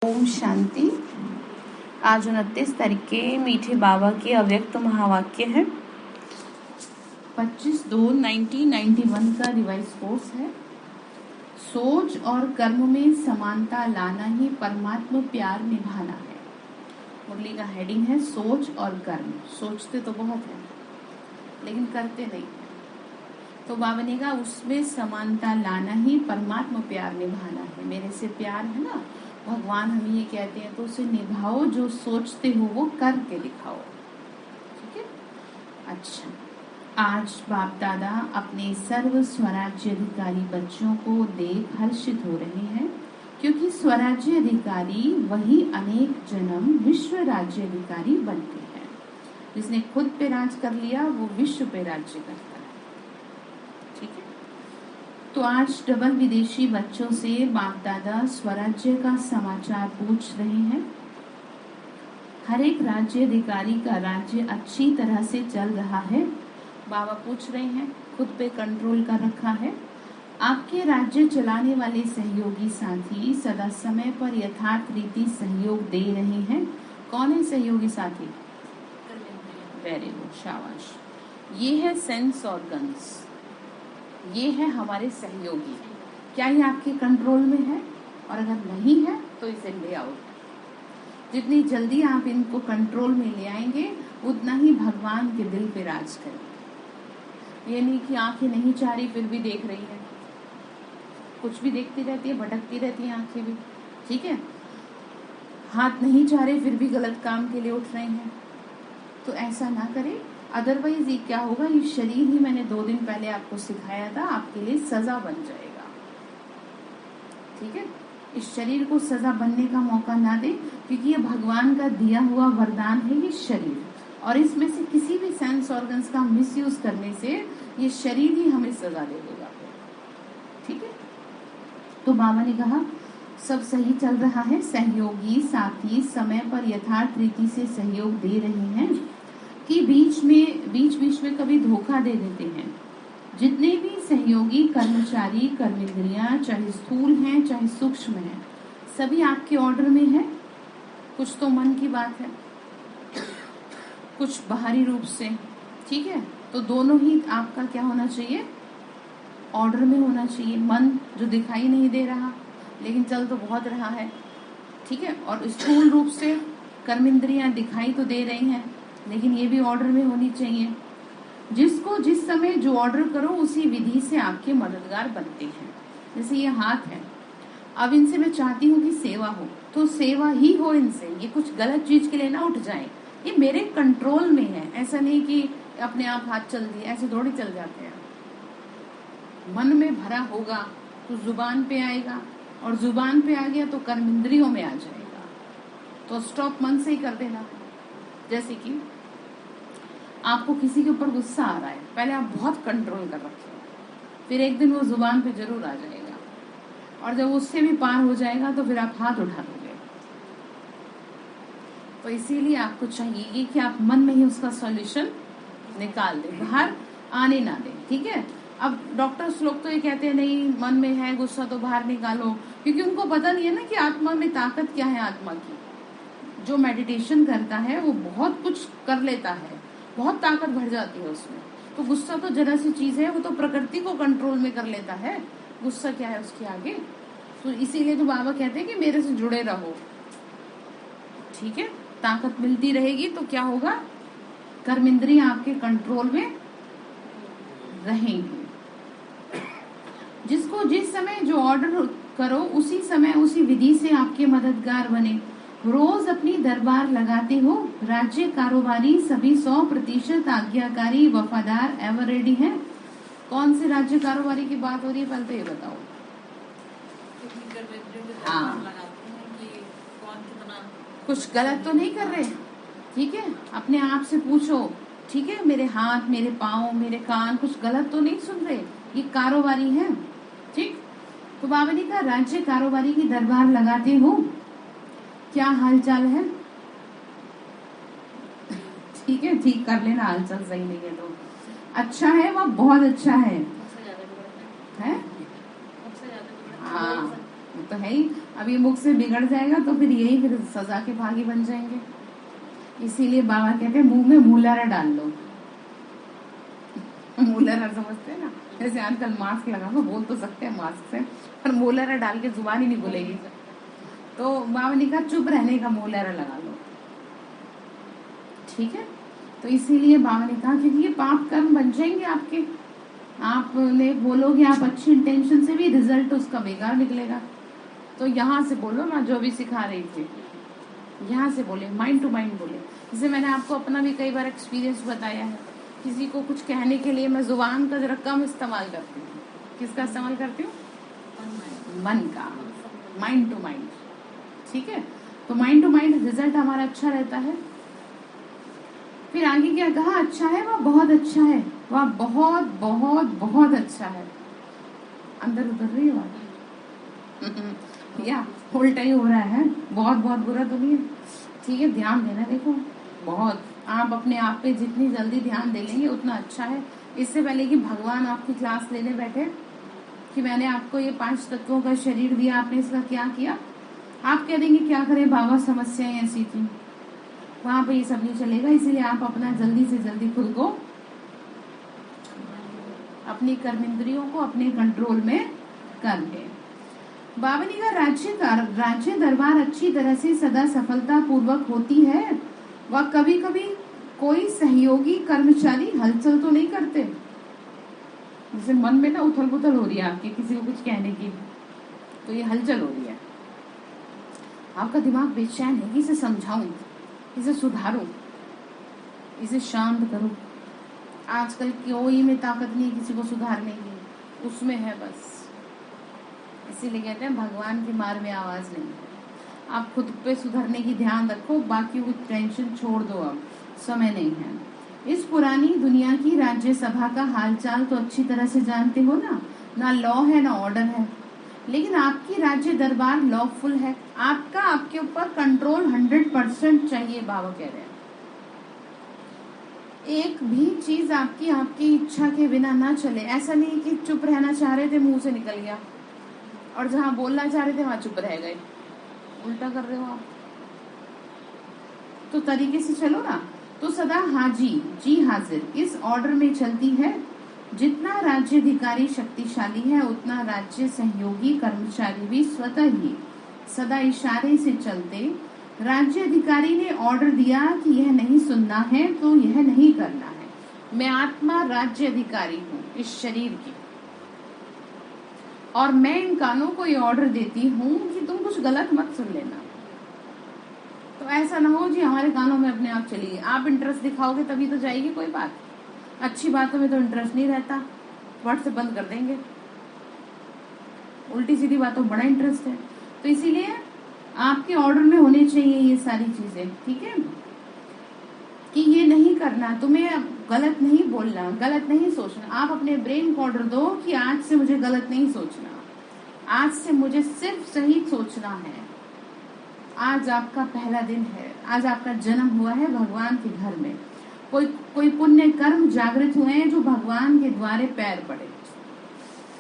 ओम शांति। आज 29 तारीख के मीठे बाबा के अव्यक्त महावाक्य है। 25/2/1991 का रिवाइज कोर्स है। सोच और कर्म में समानता लाना ही परमात्मा प्यार निभाना है। मुरली का हेडिंग है सोच और कर्म। सोचते तो बहुत है लेकिन करते नहीं। तो बाबा ने कहा उसमें समानता लाना ही परमात्मा प्यार निभाना है। मेरे से प्यार है ना, भगवान हमें ये कहते हैं तो उसे निभाओ, जो सोचते हो वो करके दिखाओ। ठीक है। अच्छा, आज बाप दादा अपने सर्व स्वराज्य अधिकारी बच्चों को देख हर्षित हो रहे हैं, क्योंकि स्वराज्य अधिकारी वही अनेक जन्म विश्व राज्य अधिकारी बनते हैं। जिसने खुद पे राज कर लिया वो विश्व पे राज्य करता है। ठीक है। तो आज डबल विदेशी बच्चों से बाप दादा स्वराज्य का समाचार पूछ रहे हैं। हर एक राज्य अधिकारी का राज्य अच्छी तरह से चल रहा है। बाबा पूछ रहे हैं, खुद पे कंट्रोल कर रखा है। आपके राज्य चलाने वाले सहयोगी साथी सदा समय पर यथार्थ रीति सहयोग दे रहे हैं। कौन है सहयोगी साथी? वेरी गुड, शाबाश। ये है सेंस ऑर्गन्स, ये है हमारे सहयोगी। क्या ये आपके कंट्रोल में है? और अगर नहीं है तो इसे ले आओ। जितनी जल्दी आप इनको कंट्रोल में ले आएंगे उतना ही भगवान के दिल पे राज करेंगे। ये नहीं कि आंखें नहीं चाह रही फिर भी देख रही है, कुछ भी देखती रहती है, भटकती रहती है आंखें भी। ठीक है। हाथ नहीं चाह रहे फिर भी गलत काम के लिए उठ रहे हैं, तो ऐसा ना करें। अदरवाइज ये क्या होगा, ये शरीर ही मैंने 2 दिन पहले आपको सिखाया था, आपके लिए सजा बन जाएगा। ठीक है। इस शरीर को सजा बनने का मौका ना दें, क्योंकि ये भगवान का दिया हुआ वरदान है ये शरीर, और इसमें से किसी भी सेंस ऑर्गन्स का मिसयूज करने से ये शरीर ही हमें सजा दे देगा। ठीक है। तो बाबा ने कहा सब सही चल रहा है, सहयोगी साथी समय पर यथार्थ रीति से सहयोग दे रहे हैं कि बीच बीच में कभी धोखा दे देते हैं। जितने भी सहयोगी कर्मचारी कर्मेंद्रियां चाहे स्थूल हैं चाहे सूक्ष्म हैं, सभी आपके ऑर्डर में है। कुछ तो मन की बात है, कुछ बाहरी रूप से। ठीक है। तो दोनों ही आपका क्या होना चाहिए? ऑर्डर में होना चाहिए। मन जो दिखाई नहीं दे रहा लेकिन चल तो बहुत रहा है। ठीक है। और स्थूल रूप से कर्मेंद्रियां दिखाई तो दे रही हैं लेकिन ये भी ऑर्डर में होनी चाहिए। जिसको जिस समय जो ऑर्डर करो उसी विधि से आपके मददगार बनते हैं। जैसे ये हाथ है, अब इनसे मैं चाहती हूँ कि सेवा हो, तो सेवा ही हो इनसे। ये कुछ गलत चीज के लिए ना उठ जाए, ये मेरे कंट्रोल में है। ऐसा नहीं कि अपने आप हाथ चल दिए, ऐसे थोड़ी चल जाते हैं। मन में भरा होगा तो जुबान पे आएगा, और जुबान पे आ गया तो कर्मेंद्रियों में आ जाएगा। तो स्टॉप मन से ही कर देना। जैसे कि आपको किसी के ऊपर गुस्सा आ रहा है, पहले आप बहुत कंट्रोल कर रखे, फिर एक दिन वो जुबान पे जरूर आ जाएगा, और जब उससे भी पार हो जाएगा तो फिर आप हाथ उठा दोगे। तो इसीलिए आपको चाहिए कि आप मन में ही उसका सॉल्यूशन निकाल दें, बाहर आने ना दें। ठीक है। अब डॉक्टर्स लोग तो ये कहते हैं नहीं, मन में है गुस्सा तो बाहर निकालो, क्योंकि उनको पता नहीं है ना कि आत्मा में ताकत क्या है। आत्मा की जो मेडिटेशन करता है वो बहुत कुछ कर लेता है, बहुत ताकत बढ़ जाती है उसमें। तो गुस्सा तो जरा सी चीज है, वो तो प्रकृति को कंट्रोल में कर लेता है। गुस्सा क्या है उसके आगे। तो इसीलिए तो बाबा कहते हैं कि मेरे से जुड़े रहो। ठीक है। ताकत मिलती रहेगी तो क्या होगा, कर्मेंद्रियां आपके कंट्रोल में रहेंगी। जिसको जिस समय जो ऑर्डर करो उसी समय उसी विधि से आपके मददगार बने। रोज अपनी दरबार लगाते हो। राज्य कारोबारी सभी 100% आज्ञाकारी वफादार एवर रेडी हैं। कौन से राज्य कारोबारी की बात हो रही है, पहले तो ये बताओ। हाँ, कुछ गलत तो नहीं कर रहे। ठीक है। अपने आप से पूछो, ठीक है, मेरे हाथ मेरे पाँव मेरे कान कुछ गलत तो नहीं सुन रहे, ये कारोबारी हैं। ठीक। तो बाबा ने कहा राज्य कारोबारी की दरबार लगाते हो, क्या हालचाल है? ठीक है, ठीक कर लेना, हालचाल सही नहीं है तो। अच्छा है, वह बहुत अच्छा है। हाँ, वो तो है ही। अब ये मुख से बिगड़ जाएगा तो फिर यही फिर सजा के भागी बन जाएंगे। इसीलिए बाबा कहते हैं मुंह में मूलारा डाल लो। मूलारा समझते हैं ना, जैसे आजकल मास्क लगा लो, बोल तो सकते हैं मास्क से, पर मूलारा डाल के जुबान ही नहीं बोलेगी। तो बाबा ने कहा चुप रहने का मूलारा लगा लो, ठीक है। तो इसीलिए बाबा ने कहा क्योंकि ये पाप कर्म बन जाएंगे आपके, आपने बोलोगे आप अच्छी इंटेंशन से भी, रिजल्ट उसका बेकार निकलेगा। तो यहाँ से बोलो ना, जो भी सिखा रही थी यहाँ से बोले, माइंड टू माइंड बोले। जैसे मैंने आपको अपना भी कई बार एक्सपीरियंस बताया है, किसी को कुछ कहने के लिए मैं जुबान का जरा कम इस्तेमाल करती हूँ। किसका इस्तेमाल करती हूँ? मन का, माइंड टू माइंड, ठीक है। तो माइंड टू माइंड रिजल्ट हमारा अच्छा रहता है। फिर आगे क्या कहा? अच्छा है, वह बहुत अच्छा है, वह बहुत बहुत बहुत अच्छा है। अंदर उतर रही है बात या उल्टा ही हो रहा है? बहुत बहुत बुरा तो नहीं है, ठीक है। ध्यान देना, देखो बहुत, आप अपने आप पे जितनी जल्दी ध्यान दे लेंगे उतना अच्छा है। इससे पहले कि भगवान आपकी क्लास लेने बैठे कि मैंने आपको ये 5 तत्वों का शरीर दिया, आपने इसका क्या किया, आप कह देंगे क्या करें बाबा, समस्याएं ऐसी थी। वहां पे ये सब नहीं चलेगा। इसीलिए आप अपना जल्दी से जल्दी खुद को, अपनी कर्मेंद्रियों को अपने कंट्रोल में कर ले। बाबा ने कहा राज्य दरबार अच्छी तरह से सदा सफलता पूर्वक होती है, वह कभी कभी कोई सहयोगी कर्मचारी हलचल तो नहीं करते। जैसे मन में ना उथल पुथल हो रही है आपके किसी को कुछ कहने की, तो ये हलचल हो रही है, आपका दिमाग बेचैन है कि इसे समझाऊं, इसे सुधारूं, इसे शांत करूं। आजकल कोई में ताकत नहीं किसी को सुधारने की, उसमें है बस। इसीलिए कहते हैं भगवान की मार में आवाज नहीं है। आप खुद पे सुधरने की ध्यान रखो, बाकी कुछ टेंशन छोड़ दो, अब समय नहीं है। इस पुरानी दुनिया की राज्यसभा का हालचाल तो अच्छी तरह से जानते हो ना, ना लॉ है ना ऑर्डर है, लेकिन आपकी राज्य दरबार लॉफुल है। आपका आपके ऊपर कंट्रोल 100% चाहिए। बाबा कह रहे हैं एक भी चीज आपकी इच्छा के बिना ना चले। ऐसा नहीं कि चुप रहना चाह रहे थे मुंह से निकल गया, और जहां बोलना चाह रहे थे वहां चुप रह गए, उल्टा कर रहे हो आप। तो तरीके से चलो ना। तो सदा हाजी जी हाजिर इस ऑर्डर में चलती है। जितना राज्याधिकारी शक्तिशाली है उतना राज्य सहयोगी कर्मचारी भी स्वतः ही सदा इशारे से चलते। राज्य अधिकारी ने ऑर्डर दिया कि यह नहीं सुनना है तो यह नहीं करना है। मैं आत्मा राज्य अधिकारी हूँ इस शरीर की, और मैं इन कानों को ये ऑर्डर देती हूँ कि तुम कुछ गलत मत सुन लेना। तो ऐसा ना हो जी हमारे कानों में अपने आप चली गई। आप इंटरेस्ट दिखाओगे तभी तो जाएगी कोई बात। अच्छी बातों में तो इंटरेस्ट नहीं रहता, वर्ड से बंद कर देंगे। उल्टी सीधी बातों बड़ा इंटरेस्ट है। तो इसीलिए आपके ऑर्डर में होने चाहिए ये सारी चीजें, ठीक है, कि ये नहीं करना, तुम्हें गलत नहीं बोलना, गलत नहीं सोचना। आप अपने ब्रेन को ऑर्डर दो कि आज से मुझे गलत नहीं सोचना, आज से मुझे सिर्फ सही सोचना है। आज आपका पहला दिन है, आज आपका जन्म हुआ है भगवान के घर में। कोई पुण्य कर्म जागृत हुए हैं जो भगवान के द्वारे पैर पड़े।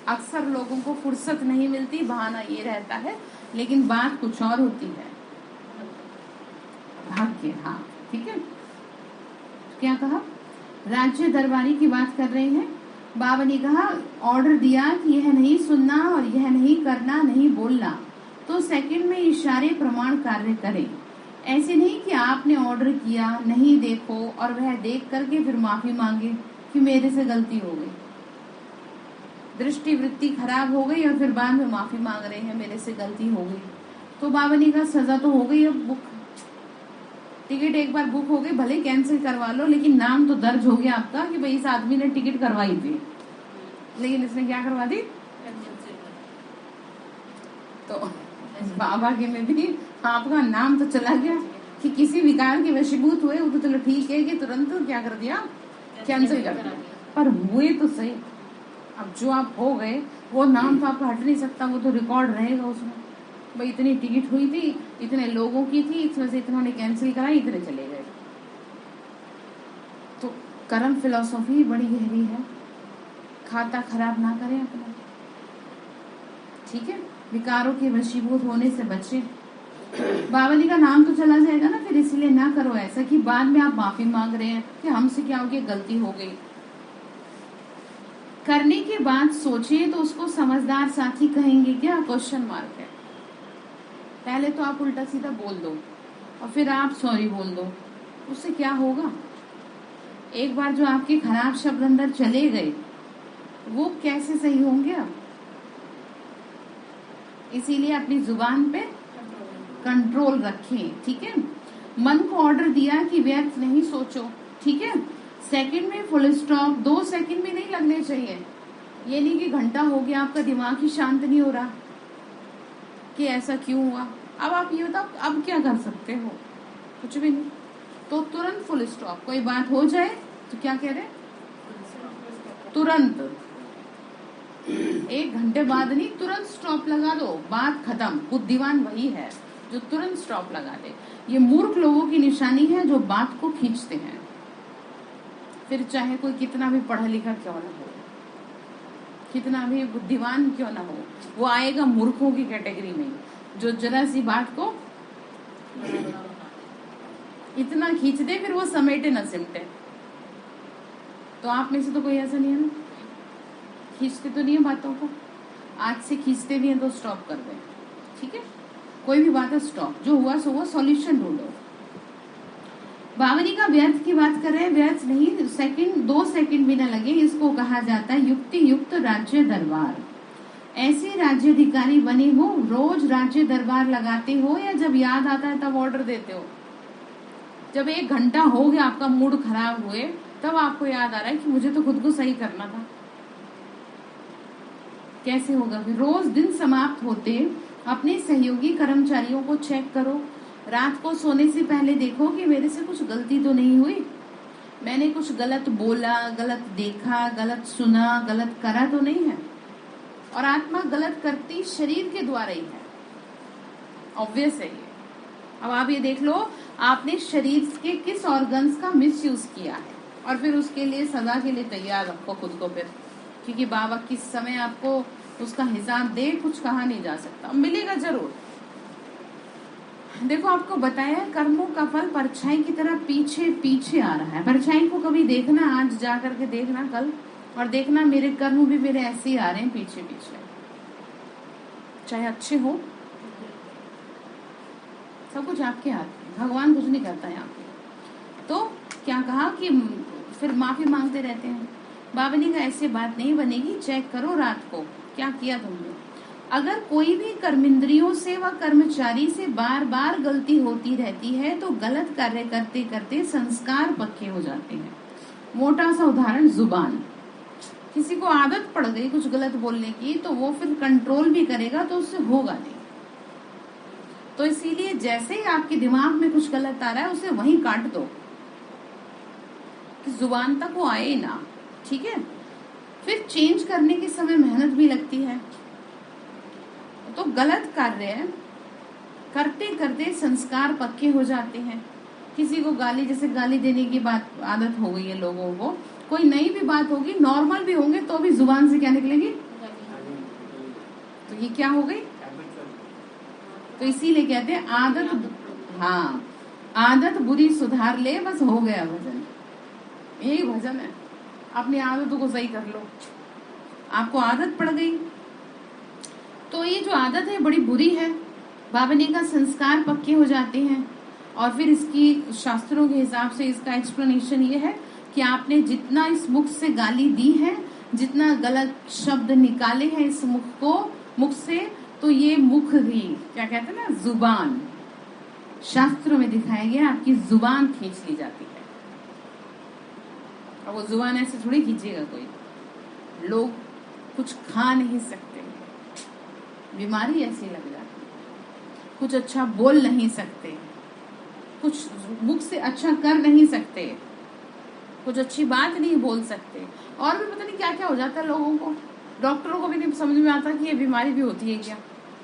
अक्सर लोगों को फुर्सत नहीं मिलती, बहाना ये रहता है, लेकिन बात कुछ और होती है। भाग्य, हाँ ठीक है। क्या कहा? राज्य दरबारी की बात कर रहे हैं। बाबा ने कहा ऑर्डर दिया कि यह नहीं सुनना और यह नहीं करना, नहीं बोलना, तो सेकंड में इशारे प्रमाण कार्य करें। ऐसे नहीं कि आपने ऑर्डर किया, नहीं देखो और वह देख करके फिर माफी मांगे कि मेरे से गलती हो गई, दृष्टि वृत्ति खराब हो गई और फिर बाद में माफी मांग रहे हैं मेरे से गलती हो गई। तो बाबा ने कहा सजा तो हो गई, अब बुक टिकट एक बार बुक हो गई, भले कैंसिल करवा लो, लेकिन नाम तो दर्ज हो गया आपका कि भाई इस आदमी ने टिकट करवाई थी, लेकिन इसने क्या करवा दी। तो बाबा के में भी आपका नाम तो चला गया कि किसी विकार के वशीभूत हुए। वो तो चलो ठीक है कि तुरंत क्या कर दिया, कैंसिल कर दिया, पर हुए तो सही। अब जो आप हो गए वो नाम तो आपका हट नहीं सकता, वो तो रिकॉर्ड रहेगा उसमें, भाई इतनी टिकट हुई थी, इतने लोगों की थी, इसमें से इतनों ने कैंसिल कराई, इतने चले गए। तो कर्म फिलॉसफी बड़ी गहरी है, खाता खराब ना करें अपना, ठीक है। विकारों के वशीभूत होने से बचे। बाबा जी का नाम तो चला जाएगा ना, फिर इसलिए ना करो ऐसा कि बाद में आप माफी मांग रहे हैं कि हमसे क्या हो गया, गलती हो गई। करने के बाद सोचिए तो उसको समझदार साथी कहेंगे क्या, क्वेश्चन मार्क है। पहले तो आप उल्टा सीधा बोल दो और फिर आप सॉरी बोल दो, उससे क्या होगा। एक बार जो आपके खराब शब्द अंदर चले गए वो कैसे सही होंगे अब। इसीलिए अपनी जुबान पे कंट्रोल रखें, ठीक है। मन को ऑर्डर दिया कि व्यर्थ नहीं सोचो, ठीक है। सेकंड में फुल स्टॉप, 2 सेकंड भी नहीं लगने चाहिए। ये नहीं कि घंटा हो गया आपका दिमाग ही शांत नहीं हो रहा कि ऐसा क्यों हुआ। अब आप ये बताओ अब क्या कर सकते हो, कुछ भी नहीं। तो तुरंत फुल स्टॉप। कोई बात हो जाए तो क्या कह रहे, तुरंत 1 घंटे बाद नहीं, तुरंत स्टॉप लगा दो, बात खत्म। बुद्धिमान वही है जो तुरंत स्टॉप लगा दे। ये मूर्ख लोगों की निशानी है जो बात को खींचते हैं, फिर चाहे कोई कितना भी पढ़ा लिखा क्यों ना हो, कितना भी बुद्धिमान क्यों ना हो, वो आएगा मूर्खों की कैटेगरी में, जो जरा सी बात को इतना खींच दे फिर वो समेटे न सिमटे। तो आप में से तो कोई ऐसा नहीं है ना, खींचते तो नहीं है बातों को। आज से खींचते भी हैं तो स्टॉप कर दें, ठीक है। कोई भी बात है स्टॉप, जो हुआ सो हुआ, सॉल्यूशन ढूंढो। बावनी का व्यर्थ की बात कर रहे हैं, व्यर्थ नहीं, सेकंड 2 सेकंड भी न लगे, इसको कहा जाता है युक्ति युक्त राज्य दरबार। ऐसे राज्याधिकारी बने हो, रोज राज्य दरबार लगाते हो या जब याद आता है तब ऑर्डर देते हो। जब 1 घंटा हो गया आपका मूड खराब हुए तब आपको याद आ रहा है कि मुझे तो खुद को सही करना था। कैसे होगा फिर। रोज दिन समाप्त होते अपने सहयोगी कर्मचारियों को चेक करो। रात को सोने से पहले देखो कि मेरे से कुछ गलती तो नहीं हुई, मैंने कुछ गलत बोला, गलत देखा, गलत सुना, गलत करा तो नहीं है। और आत्मा गलत करती शरीर के द्वारा ही है, ऑब्वियस है ये। अब आप ये देख लो आपने शरीर के किस ऑर्गन्स का मिसयूज किया है और फिर उसके लिए सजा के लिए तैयार रखो खुद को फिर, क्योंकि बाबा किस समय आपको उसका हिसाब दे कुछ कहा नहीं जा सकता, मिलेगा जरूर। देखो आपको बताया कर्मों का फल परछाई की तरह पीछे पीछे आ रहा है। परछाई को कभी देखना, आज जा करके देखना कल, और देखना मेरे कर्म भी मेरे ऐसे ही आ रहे हैं पीछे पीछे, चाहे अच्छे हो, सब कुछ आपके हाथ में, भगवान कुछ नहीं करता है यहाँ पे। तो क्या कहा कि फिर माफी मांगते रहते हैं। बाबा ने कहा ऐसे बात नहीं बनेगी, चेक करो रात को क्या किया तुमने। अगर कोई भी कर्मेंद्रियों से व कर्मचारी से बार बार गलती होती रहती है तो गलत कार्य करते करते संस्कार पक्के हो जाते हैं। मोटा सा उदाहरण, जुबान। किसी को आदत पड़ गई कुछ गलत बोलने की तो वो फिर कंट्रोल भी करेगा तो उससे होगा नहीं। तो इसीलिए जैसे ही आपके दिमाग में कुछ गलत आ रहा है उसे वहीं काट दो कि जुबान तक वो आए ना, ठीक है। फिर चेंज करने के समय मेहनत भी लगती है। तो गलत कार्य करते करते संस्कार पक्के हो जाते हैं। किसी को गाली, जैसे गाली देने की बात आदत हो गई है लोगों को, कोई नई भी बात होगी, नॉर्मल भी होंगे तो भी जुबान से क्या निकलेगी, तो ये क्या हो गई। तो इसीलिए कहते हैं आदत, हाँ आदत बुरी सुधार ले, बस हो गया भजन। यही भजन है, अपनी आदतों को सही कर लो। आपको आदत पड़ गई तो ये जो आदत है बड़ी बुरी है, बाबा ने का संस्कार पक्के हो जाते हैं। और फिर इसकी शास्त्रों के हिसाब से इसका एक्सप्लेनेशन ये है कि आपने जितना इस मुख से गाली दी है, जितना गलत शब्द निकाले हैं इस मुख से, तो ये मुख ही क्या कहते हैं ना, जुबान, शास्त्रों में दिखाया गया आपकी जुबान खींच ली जाती है। और वो जुबान ऐसे थोड़ी खींचेगा कोई, लोग कुछ खा नहीं सकते, बीमारी ऐसी लग जाती, कुछ अच्छा बोल नहीं सकते, कुछ मुख से अच्छा कर नहीं सकते, कुछ अच्छी बात नहीं बोल सकते, और भी पता नहीं क्या क्या हो जाता है लोगों को। डॉक्टरों को भी नहीं समझ में आता कि ये बीमारी भी होती है क्या।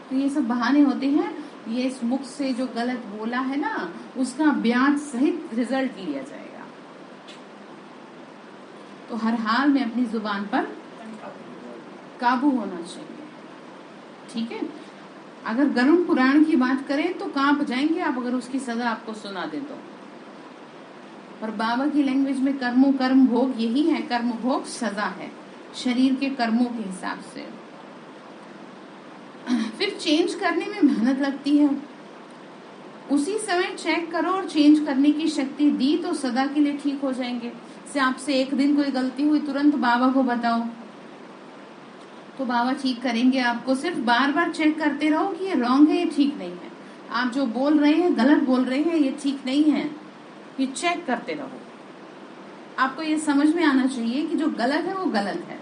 तो ये सब बहाने होते हैं। ये इस मुख से जो गलत बोला है ना, उसका ब्याज सहित रिजल्ट लिया जाएगा। तो हर हाल में अपनी जुबान पर काबू होना चाहिए, ठीक है। अगर गरुड़ पुराण की बात करें तो कांप जाएंगे आप अगर उसकी सजा आपको सुना दे तो। पर बाबा की लैंग्वेज में कर्मों कर्म भोग यही है, कर्म भोग सजा है शरीर के कर्मों के हिसाब से। फिर चेंज करने में मेहनत लगती है, उसी समय चेक करो और चेंज करने की शक्ति दी तो सदा के लिए ठीक हो जाएंगे। से आपसे एक दिन कोई गलती हुई तुरंत बाबा को बताओ तो बाबा ठीक करेंगे आपको। सिर्फ बार बार चेक करते रहो कि ये रॉन्ग है, ये ठीक नहीं है, आप जो बोल रहे हैं गलत बोल रहे हैं, ये ठीक नहीं है, ये चेक करते रहो। आपको ये समझ में आना चाहिए कि जो गलत है वो गलत है,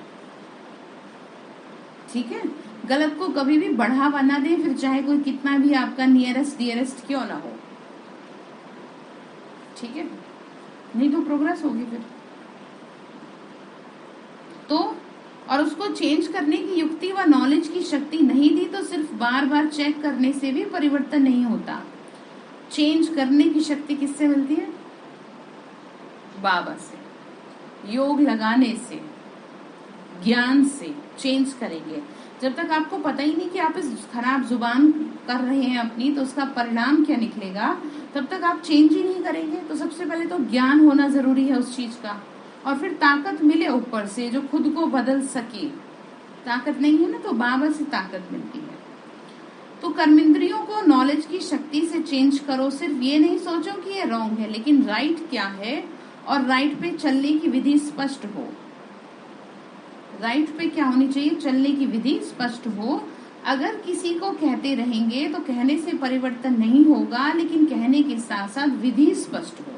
ठीक है। गलत को कभी भी बढ़ावा ना दें, फिर चाहे कोई कितना भी आपका नियरेस्ट डियरेस्ट क्यों ना हो, ठीक है, नहीं तो प्रोग्रेस होगी फिर तो। और उसको चेंज करने की युक्ति व नॉलेज की शक्ति नहीं दी तो सिर्फ बार बार चेक करने से भी परिवर्तन नहीं होता। चेंज करने की शक्ति किससे मिलती है? बाबा से, योग लगाने से, ज्ञान से चेंज करेंगे। जब तक आपको पता ही नहीं कि आप इस खराब जुबान कर रहे हैं अपनी तो उसका परिणाम क्या निकलेगा, तब तक आप चेंज ही नहीं करेंगे। तो सबसे पहले तो ज्ञान होना जरूरी है उस चीज का, और फिर ताकत मिले ऊपर से जो खुद को बदल सके। ताकत नहीं है ना तो बाबा से ताकत मिलती है। तो कर्मेंद्रियों को नॉलेज की शक्ति से चेंज करो। सिर्फ ये नहीं सोचो कि ये रॉन्ग है, लेकिन राइट क्या है और राइट पे चलने की विधि स्पष्ट हो। राइट पे क्या होनी चाहिए? चलने की विधि स्पष्ट हो। अगर किसी को कहते रहेंगे तो कहने से परिवर्तन नहीं होगा, लेकिन कहने के साथ साथ विधि स्पष्ट हो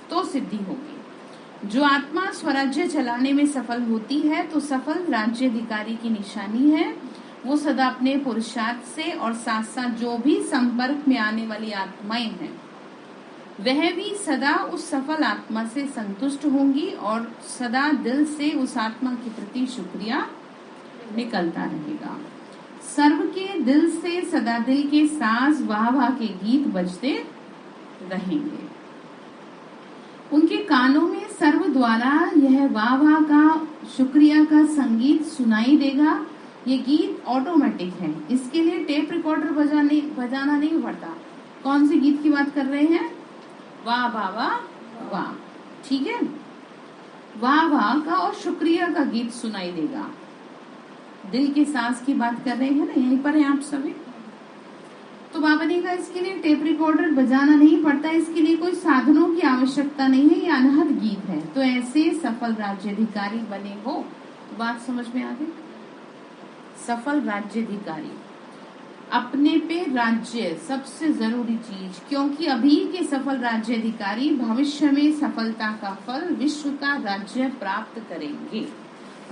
तो सिद्धि होगी। जो आत्मा स्वराज्य चलाने में सफल होती है तो सफल राज्याधिकारी की निशानी है। वो सदा अपने पुरुषार्थ से और साथ साथ जो भी संपर्क में आने वाली आत्माएं हैं वह भी सदा उस सफल आत्मा से संतुष्ट होंगी और सदा दिल से उस आत्मा के प्रति शुक्रिया निकलता रहेगा। सर्व के दिल से सदा दिल के साज वाह वाह के गीत बजते रहेंगे। उनके कानों में सर्व द्वारा यह वाह वाह का, शुक्रिया का संगीत सुनाई देगा। ये गीत ऑटोमेटिक है, इसके लिए टेप रिकॉर्डर बजाना नहीं पड़ता। कौन से गीत की बात कर रहे हैं? वाह वाह वाह वाह, ठीक है। वाह वाह का और शुक्रिया का गीत सुनाई देगा। दिल के सांस की बात कर रहे हैं ना, यहीं पर है आप सभी। तो बाबा ने कहा इसके लिए टेप रिकॉर्डर बजाना नहीं पड़ता, इसके लिए कोई साधनों की आवश्यकता नहीं है, ये अनहद गीत है। तो ऐसे सफल राज्याधिकारी बने हो। तो बात समझ में आ गई? सफल राज्याधिकारी, अपने पे राज्य सबसे जरूरी चीज, क्योंकि अभी के सफल राज्याधिकारी भविष्य में सफलता का फल विश्व का राज्य प्राप्त करेंगे।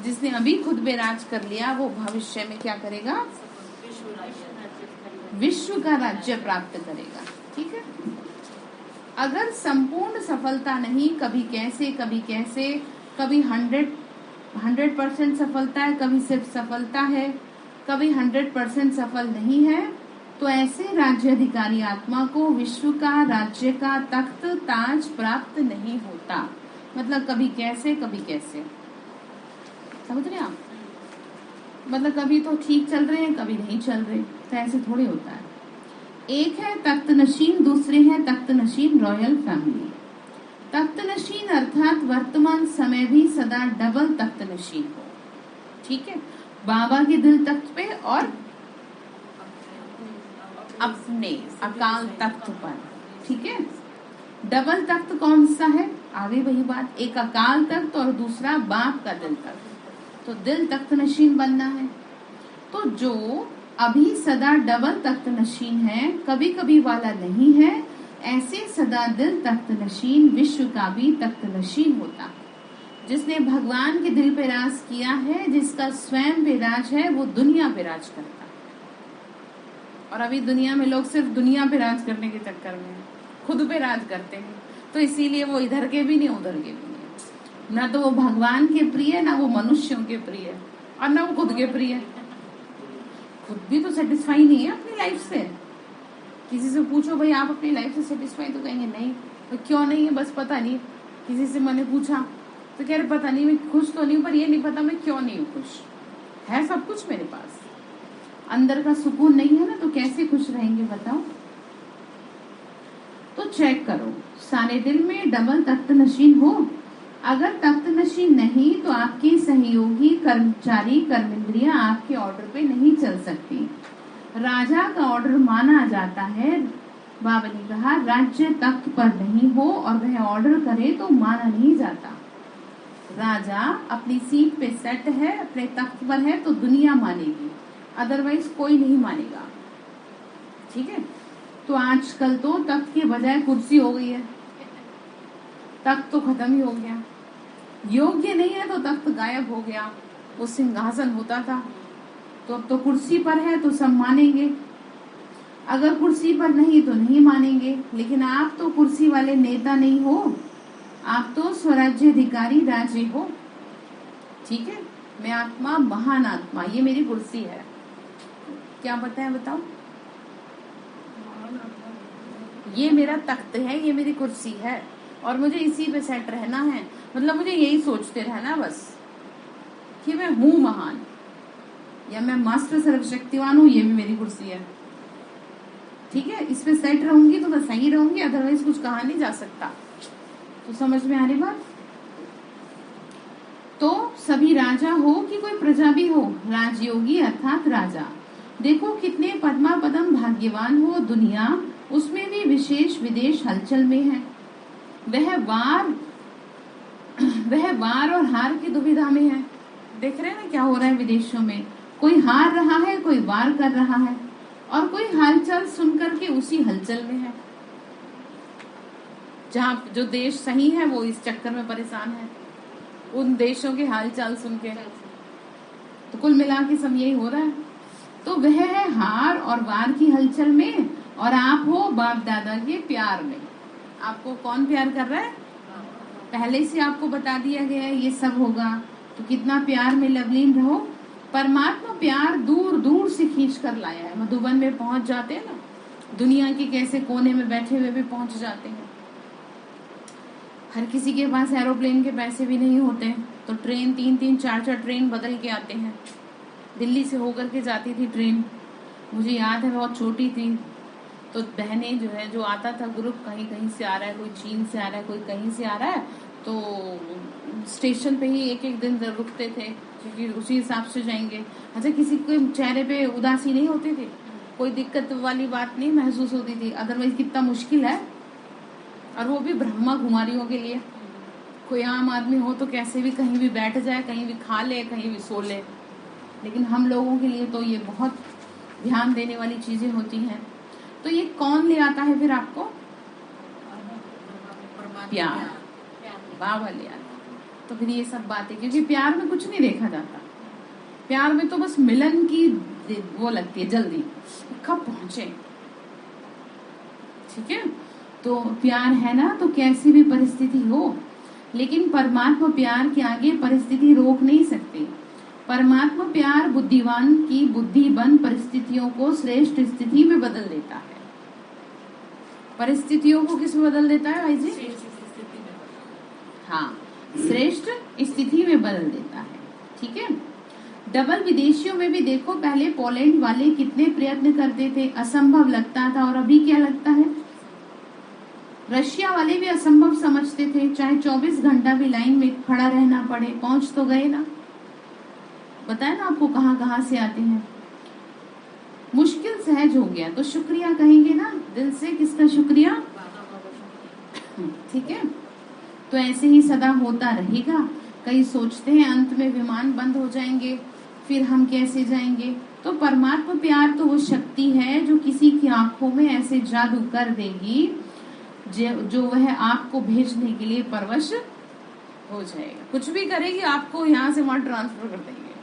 जिसने अभी खुद पे राज कर लिया वो भविष्य में क्या करेगा? विश्व का राज्य प्राप्त करेगा, ठीक है। अगर संपूर्ण सफलता नहीं, कभी कैसे कभी कैसे, कभी 100% सफलता है, कभी सिर्फ सफलता है, कभी 100% सफल नहीं है, तो ऐसे राज्याधिकारी आत्मा को विश्व का राज्य का तख्त ताज प्राप्त नहीं होता। मतलब कभी कैसे कभी कैसे, समझ रहे आप? मतलब कभी तो ठीक चल रहे हैं, कभी नहीं चल रहे, तो ऐसे थोड़ी होता है। एक है तख्त नशीन, दूसरे हैं तख्त नशीन रॉयल फैमिली। तख्त नशीन अर्थात वर्तमान समय भी सदा डबल तख्त नशीन हो, ठीक है। बाबा के दिल तख्त पे और अपने अकाल तख्त पर, ठीक है। डबल तख्त कौन सा है? आगे वही बात, एक अकाल तख्त और दूसरा बाप का दिल तख्त। तो दिल तख्त नशीन बनना है। तो जो अभी सदा डबल तख्त नशीन है, कभी कभी वाला नहीं है, ऐसे सदा दिल तख्त नशीन विश्व का भी तख्त नशीन होता। जिसने भगवान के दिल पे राज किया है, जिसका स्वयं पे राज है, वो दुनिया पे राज करता। और अभी दुनिया में लोग सिर्फ दुनिया पे राज करने के चक्कर में खुद पे राज करते हैं, तो इसीलिए वो इधर के भी नहीं उधर के भी नहीं। ना तो वो भगवान के प्रिय, ना वो मनुष्यों के प्रिय, और ना वो खुद के प्रिय। खुद भी तो सेटिस्फाई नहीं है अपनी लाइफ से। किसी से पूछो भाई आप अपनी लाइफ से सेटिस्फाई, तो कहेंगे नहीं। तो क्यों नहीं है? बस पता नहीं। किसी से मैंने पूछा तो कह रहे पता नहीं, मैं खुश तो नहीं हूँ, पर ये नहीं पता मैं क्यों नहीं हूँ खुश। है सब कुछ मेरे पास, अंदर का सुकून नहीं है ना, तो कैसे खुश रहेंगे बताओ। तो चेक करो, सारे दिल में डबल तख्त नशीन हो। अगर तख्त नशीन नहीं तो आपके सहयोगी कर्मचारी कर्मेंद्रियां आपके ऑर्डर पे नहीं चल सकती। राजा का ऑर्डर माना जाता है। बाबा ने कहा राज्य तख्त पर नहीं हो और वह ऑर्डर करे तो माना नहीं जाता। राजा अपनी सीट पे सेट है, अपने तख्त पर है तो दुनिया मानेगी, अदरवाइज कोई नहीं मानेगा। ठीक है, तो आजकल तो तख्त के बजाय कुर्सी हो गई है, तख्त तो खत्म ही हो गया। योग्य नहीं है तो तख्त गायब हो गया, वो सिंहासन होता था, तो अब तो कुर्सी पर है तो सब मानेंगे, अगर कुर्सी पर नहीं तो नहीं मानेंगे। लेकिन आप तो कुर्सी वाले नेता नहीं हो, आप तो स्वराज्याधिकारी राजे हो। ठीक है, मैं आत्मा महान आत्मा, ये मेरी कुर्सी है। क्या बताएं बताओ, ये मेरा तख्त है, ये मेरी कुर्सी है और मुझे इसी पे सेट रहना है। मतलब मुझे यही सोचते रहना बस कि मैं हूं महान या मैं मास्टर सर्वशक्तिवान हूं, ये भी मेरी कुर्सी है। ठीक है, इस पे सेट रहूंगी तो मैं सही रहूंगी, अदरवाइज कुछ कहा नहीं जा सकता। तो समझ में आ रही बात। तो सभी राजा हो कि कोई प्रजा भी हो, राजयोगी अर्थात राजा। देखो कितने पद्मा पदम भाग्यवान हो दुनिया, उसमें भी विशेष विदेश हलचल में है। वह वार और हार की दुविधा में है। देख रहे हैं ना क्या हो रहा है विदेशों में, कोई हार रहा है, कोई वार कर रहा है, और कोई हालचाल सुनकर के उसी हलचल में है। जहाँ जो देश सही है वो इस चक्कर में परेशान है, उन देशों के हालचाल सुन के। तो कुल मिला के सब यही हो रहा है। तो वह है हार और वार की हलचल में, और आप हो बाप दादा के प्यार में। आपको कौन प्यार कर रहा है, पहले से आपको बता दिया गया है ये सब होगा, तो कितना प्यार में लवलीन रहो। परमात्मा प्यार दूर दूर से खींच कर लाया है। मधुबन में पहुंच जाते हैं ना, दुनिया के कैसे कोने में बैठे हुए भी पहुंच जाते हैं। हर किसी के पास एरोप्लेन के पैसे भी नहीं होते, तो ट्रेन 3-3 4-4 ट्रेन बदल के आते हैं। दिल्ली से होकर के जाती थी ट्रेन, मुझे याद है बहुत छोटी थी, तो बहनें जो है, जो आता था ग्रुप, कहीं कहीं से आ रहा है, कोई चीन से आ रहा है, कोई कहीं से आ रहा है, तो स्टेशन पे ही एक एक दिन रुकते थे, क्योंकि उसी हिसाब से जाएंगे। अच्छा, किसी के चेहरे पे उदासी नहीं होती थी, कोई दिक्कत वाली बात नहीं महसूस होती थी। अदरवाइज कितना मुश्किल है, और वो भी ब्रह्मा कुमारियों के लिए। कोई आम आदमी हो तो कैसे भी कहीं भी बैठ जाए, कहीं भी खा ले, कहीं भी सो ले, लेकिन हम लोगों के लिए तो ये बहुत ध्यान देने वाली चीजें होती हैं। तो ये कौन ले आता है फिर आपको, प्यार, बाबा ले आता। तो फिर ये सब बातें, क्योंकि प्यार में कुछ नहीं देखा जाता, प्यार में तो बस मिलन की वो लगती है, जल्दी कब पहुंचे। ठीक है, तो प्यार है ना, तो कैसी भी परिस्थिति हो, लेकिन परमात्मा प्यार के आगे परिस्थिति रोक नहीं सकती। परमात्मा प्यार बुद्धिवान की बुद्धि बन परिस्थितियों को श्रेष्ठ स्थिति में बदल देता है। परिस्थितियों को किस में बदल देता है भाई जी, हाँ, श्रेष्ठ स्थिति में बदल देता है। ठीक है, डबल विदेशियों में भी देखो, पहले पोलैंड वाले कितने प्रयत्न करते थे, असंभव लगता था, और अभी क्या लगता है, रशिया वाले भी असंभव समझते थे, चाहे 24 घंटा भी लाइन में खड़ा रहना पड़े, पहुंच तो गए ना। बताए ना आपको कहाँ कहाँ से आते हैं। मुश्किल सहज हो गया तो शुक्रिया कहेंगे ना दिल से, किसका शुक्रिया, ठीक है। तो ऐसे ही सदा होता रहेगा। कई सोचते हैं अंत में विमान बंद हो जाएंगे, फिर हम कैसे जाएंगे। तो परमात्मा प्यार तो वो शक्ति है जो किसी की आंखों में ऐसे जादू कर देगी जो वह आपको भेजने के लिए परवश हो जाएगा। कुछ भी करेगी, आपको यहाँ से वहां ट्रांसफर कर देंगे।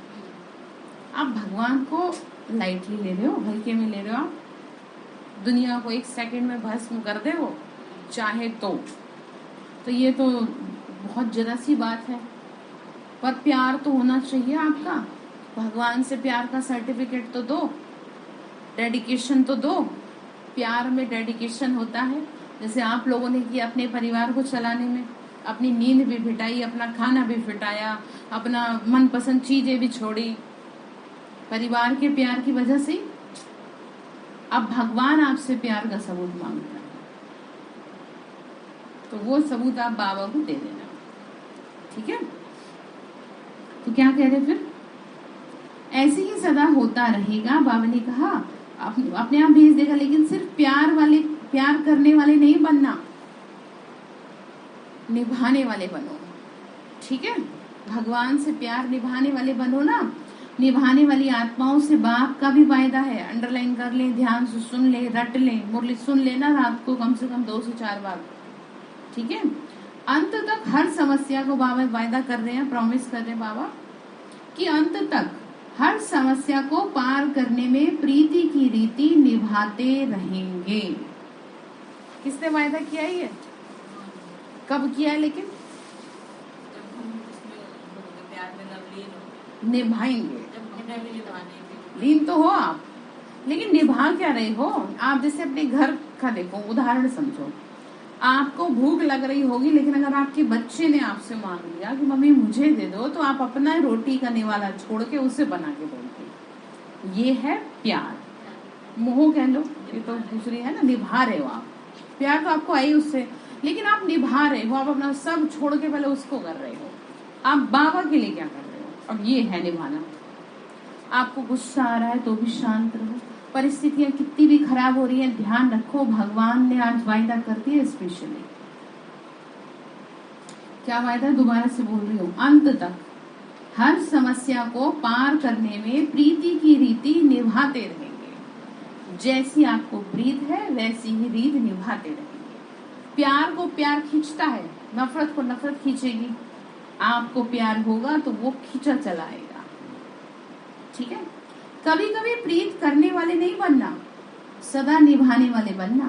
आप भगवान को लाइटली ले रहे हो, हल्के में ले रहे हो, आप दुनिया को एक सेकंड में भस्म कर दे वो चाहे तो ये तो बहुत जरा सी बात है। पर प्यार तो होना चाहिए आपका, भगवान से प्यार का सर्टिफिकेट तो दो, डेडिकेशन तो दो। प्यार में डेडिकेशन होता है, जैसे आप लोगों ने किया अपने परिवार को चलाने में, अपनी नींद भी फिटाई, अपना खाना भी फिटाया, अपना मनपसंद चीजें भी छोड़ी, परिवार के प्यार की वजह से। अब भगवान आपसे प्यार का सबूत मांगता है, तो वो सबूत आप बाबा को दे देना, ठीक है। तो क्या कह रहे फिर, ऐसे ही सदा होता रहेगा। बाबा ने कहा अपने आप भेज देगा, लेकिन सिर्फ प्यार करने वाले नहीं बनना, निभाने वाले बनो, ठीक है। भगवान से प्यार निभाने वाले बनो ना। निभाने वाली आत्माओं से बाप का भी वायदा है। अंडरलाइन कर ले, ध्यान से सुन ले, रट ले, मुरली सुन लेना रात को कम से कम 2 से 4 बार, ठीक है। अंत तक हर समस्या को बाबा वायदा कर रहे हैं, प्रॉमिस कर रहे हैं बाबा कि अंत तक हर समस्या को पार करने में प्रीति की रीति निभाते रहेंगे। किसने वायदा किया है ये? कब किया है? लेकिन निभाएंगे। लीन तो हो आप, लेकिन निभा क्या रहे हो आप? जैसे अपने घर का देखो, उदाहरण समझो। आपको भूख लग रही होगी, लेकिन अगर आपके बच्चे ने आपसे मांग लिया कि मम्मी मुझे दे दो, तो आप अपना रोटी का निवाला छोड़ के उसे बना के दोगे। ये है प्यार। मोह कह लो, ये तो दूसरी है ना। निभा रहे हो आप, प्यार तो आपको आई उससे, लेकिन आप निभा रहे हो। आप अपना सब छोड़ के पहले उसको कर रहे हो। आप बाबा के लिए क्या कर रहे हो? अब ये है निभाना। आपको गुस्सा आ रहा है तो भी शांत रहो। परिस्थितियां कितनी भी खराब हो रही है, ध्यान रखो भगवान ने आज वायदा कर दिया। स्पेशली क्या वायदा, दोबारा से बोल रही हूँ, अंत तक हर समस्या को पार करने में प्रीति की रीति निभाते रहेंगे। जैसी आपको प्रीत है वैसी ही रीत निभाते रहेंगे। प्यार को प्यार खींचता है, नफरत को नफरत खींचेगी। आपको प्यार होगा तो वो खींचा चला आएगा, ठीक है। कभी कभी प्रीत करने वाले नहीं बनना, सदा निभाने वाले बनना।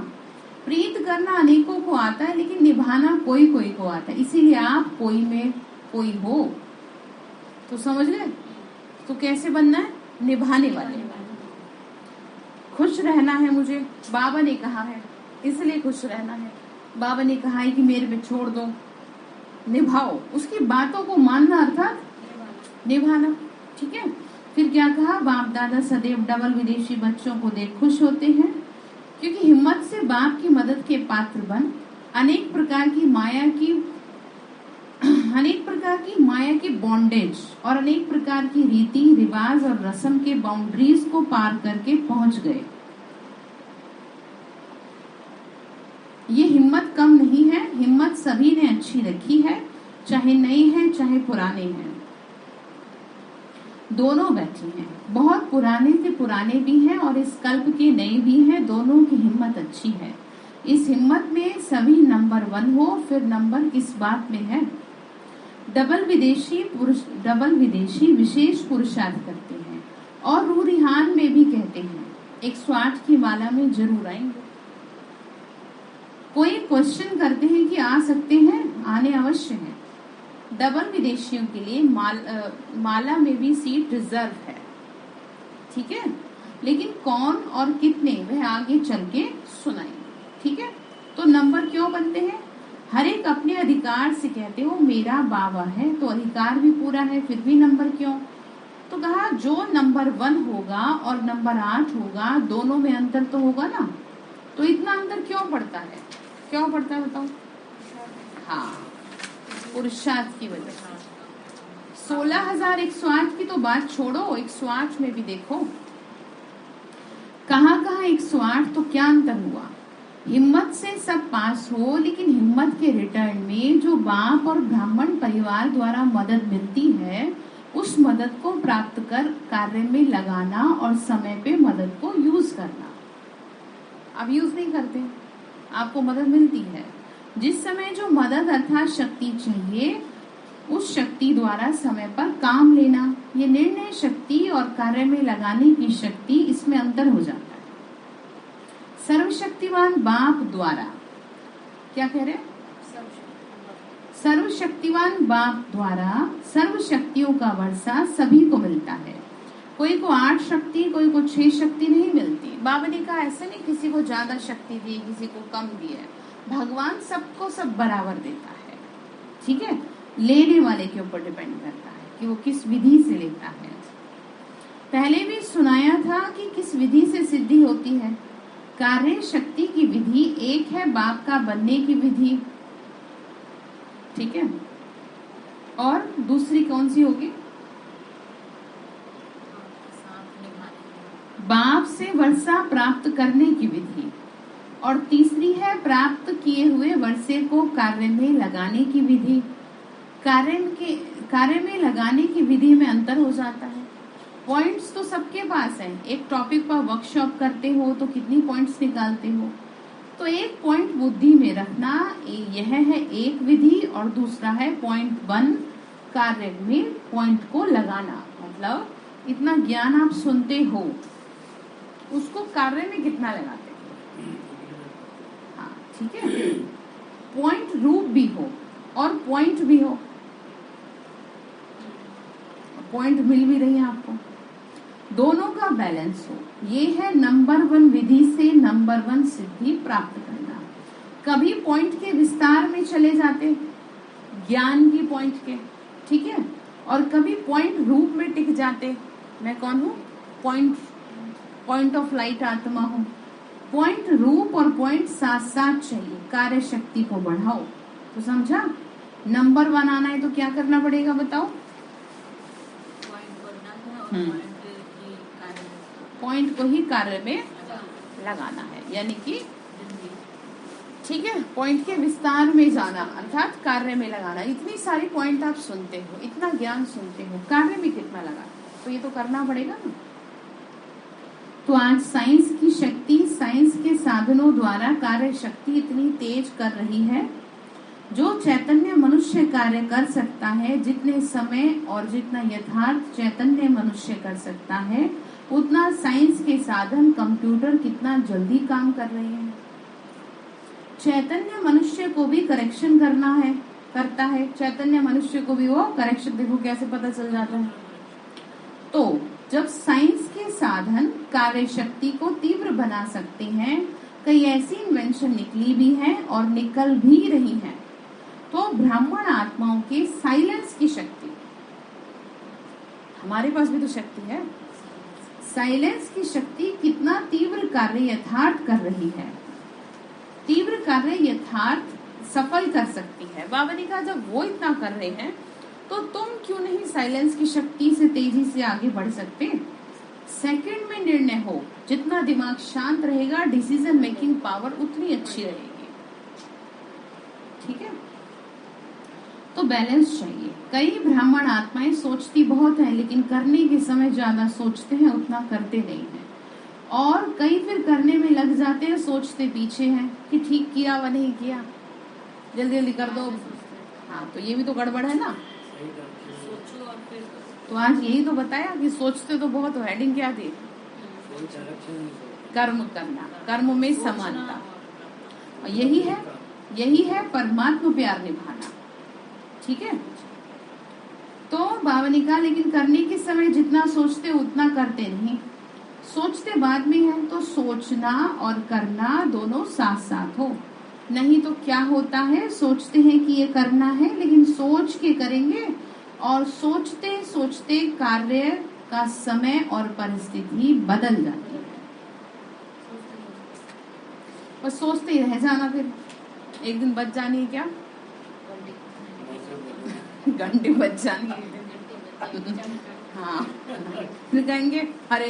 प्रीत करना अनेकों को आता है, लेकिन निभाना कोई कोई को आता है। इसीलिए आप कोई में कोई हो, तो समझ ले। तो कैसे बनना है? निभाने वाले। खुश रहना है मुझे, बाबा ने कहा है, इसलिए खुश रहना है। बाबा ने कहा है कि मेरे पे छोड़ दो, निभाओ। उसकी बातों को मानना अर्थात निभाना, ठीक है। फिर क्या कहा, बाप दादा सदैव डबल विदेशी बच्चों को देख खुश होते हैं, क्योंकि हिम्मत से बाप की मदद के पात्र बन अनेक प्रकार की माया की बॉन्डेज और अनेक प्रकार की रीति रिवाज और रस्म के बाउंड्रीज को पार करके पहुंच गए। ये हिम्मत कम नहीं है, हिम्मत सभी ने अच्छी रखी है, चाहे नए हैं चाहे पुराने हैं, दोनों बैठे हैं। बहुत पुराने से पुराने भी हैं और इस कल्प के नए भी हैं। दोनों की हिम्मत अच्छी है। इस हिम्मत में सभी नंबर 1 हो। फिर नंबर किस बात में है? डबल विदेशी विशेष पुरुषार्थ करते हैं और रूरिहान में भी कहते हैं 108 की माला में जरूर आएंगे। कोई क्वेश्चन करते हैं कि आ सकते हैं, आने अवश्य हैं। डबल विदेशियों के लिए माला में भी सीट रिजर्व है, ठीक है। लेकिन कौन और कितने वह आगे चल के सुनाएंगे, ठीक है। तो नंबर क्यों बनते हैं? हर एक अपने अधिकार से कहते हो मेरा बाबा है, तो अधिकार भी पूरा है, फिर भी नंबर क्यों? तो कहा जो नंबर 1 होगा और नंबर 8 होगा, दोनों में अंतर तो होगा ना। तो इतना अंतर क्यों पड़ता है? क्यों पड़ता है बताओ? हाँ, पुरुषार्थ की वजह से। 16,108 की तो बात छोड़ो, 108 में भी देखो कहाँ 108, तो क्या अंतर हुआ? हिम्मत से सब पास हो, लेकिन हिम्मत के रिटर्न में जो बाप और ब्राह्मण परिवार द्वारा मदद मिलती है, उस मदद को प्राप्त कर कार्य में लगाना और समय पे मदद को यूज करना। अब यूज नहीं करते, आपको मदद मिलती है। जिस समय जो मदद अर्थात शक्ति चाहिए, उस शक्ति द्वारा समय पर काम लेना, ये निर्णय शक्ति और कार्य में लगाने की शक्ति, इसमें अंतर हो जाता है। सर्वशक्तिवान बाप द्वारा, क्या कह रहे? सर्वशक्तिवान बाप द्वारा सर्व शक्तियों का वर्षा सभी को मिलता है। कोई को 8 शक्ति, कोई को 6 शक्ति नहीं मिलती। बाबा ने कहा ऐसा नहीं किसी को ज्यादा शक्ति दी, किसी को कम दी है। भगवान सबको सब बराबर देता है, ठीक है। लेने वाले के ऊपर डिपेंड करता है कि वो किस विधि से लेता है। पहले भी सुनाया था कि किस विधि से सिद्धि होती है। कार्य शक्ति की विधि एक है, बाप का बनने की विधि, ठीक है, और दूसरी कौन सी होगी? बाप से वर्षा प्राप्त करने की विधि, और तीसरी है प्राप्त किए हुए वर्षे को कार्य में लगाने की विधि। कार्य में लगाने की विधि में अंतर हो जाता है। पॉइंट्स तो सबके पास है। एक टॉपिक पर वर्कशॉप करते हो तो कितनी पॉइंट्स निकालते हो? तो एक पॉइंट बुद्धि में रखना, यह है एक विधि, और दूसरा है पॉइंट 1 कार्य में पॉइंट को लगाना। मतलब इतना ज्ञान आप सुनते हो, उसको कार्य में कितना लगाते हो? हाँ, ठीक है। पॉइंट रूप भी हो और पॉइंट भी हो, पॉइंट मिल भी रही है आपको, दोनों का बैलेंस हो। ये है नंबर 1 विधि से नंबर 1 सिद्धि प्राप्त करना। कभी पॉइंट के विस्तार में चले जाते, ज्ञान की पॉइंट के, ठीक है, और कभी पॉइंट रूप में टिक जाते। मैं कौन हूँ? पॉइंट ऑफ लाइट आत्मा हूँ। पॉइंट रूप और पॉइंट साथ साथ चाहिए। कार्य शक्ति को बढ़ाओ। तो समझा? नंबर 1 आना है तो क्या करना पड़ेगा बताओ? पॉइंट को ही कार्य में लगाना है, यानी कि ठीक है, पॉइंट के विस्तार में जाना अर्थात कार्य में लगाना। इतनी सारी पॉइंट आप सुनते हो, इतना ज्ञान सुनते हो, कार्य में कितना लगा, तो ये तो करना पड़ेगा ना। तो आज साइंस की शक्ति, साइंस के साधनों द्वारा कार्य शक्ति इतनी तेज कर रही है, जो चैतन्य मनुष्य कार्य कर सकता है, जितने समय और जितना यथार्थ चैतन्य मनुष्य कर सकता है, उतना साइंस के साधन कंप्यूटर कितना जल्दी काम कर रहे हैं। चैतन्य मनुष्य को भी करेक्शन करता है। चैतन्य मनुष्य को भी वो करेक्शन, देखो कैसे पता चल जाता है। तो जब साइंस के साधन कार्य शक्ति को तीव्र बना सकते हैं, कई ऐसी इन्वेंशन निकली भी हैं और निकल भी रही हैं। तो ब्राह्मण आत्माओं के साइलेंस की शक्ति, हमारे पास भी तो शक्ति है। साइलेंस की शक्ति कितना तीव्र कार्य यथार्थ कर रही है, तीव्र कार्य यथार्थ सफल कर सकती है। बाबा ने कहा जब वो इतना कर रहे हैं तो तुम क्यों नहीं साइलेंस की शक्ति से तेजी से आगे बढ़ सकते? सेकंड में निर्णय हो, जितना दिमाग शांत रहेगा डिसीजन मेकिंग पावर उतनी अच्छी रहेगी, ठीक है। तो बैलेंस चाहिए। कई ब्राह्मण आत्माएं सोचती बहुत हैं, लेकिन करने के समय ज्यादा सोचते हैं, उतना करते नहीं हैं। और कई फिर करने में लग जाते हैं, सोचते पीछे हैं कि ठीक किया व नहीं किया, जल्दी जल्दी कर दो। हाँ, तो ये भी तो गड़बड़ है ना। तो आज यही तो बताया कि सोचते तो बहुत, हेडिंग क्या थी? कर्म करना, कर्म में समानता, और यही है परमात्मा प्यार निभाना, ठीक है। तो बाबा ने कहा लेकिन करने के समय जितना सोचते उतना करते नहीं, सोचते बाद में है। तो सोचना और करना दोनों साथ साथ हो, नहीं तो क्या होता है, सोचते हैं कि ये करना है, लेकिन सोच के करेंगे और सोचते सोचते कार्य का समय और परिस्थिति बदल जाती है। बस सोचते ही रह जाना, फिर एक दिन बच जानी है, क्या घंटे बच जानी है। हाँ, फिर कहेंगे अरे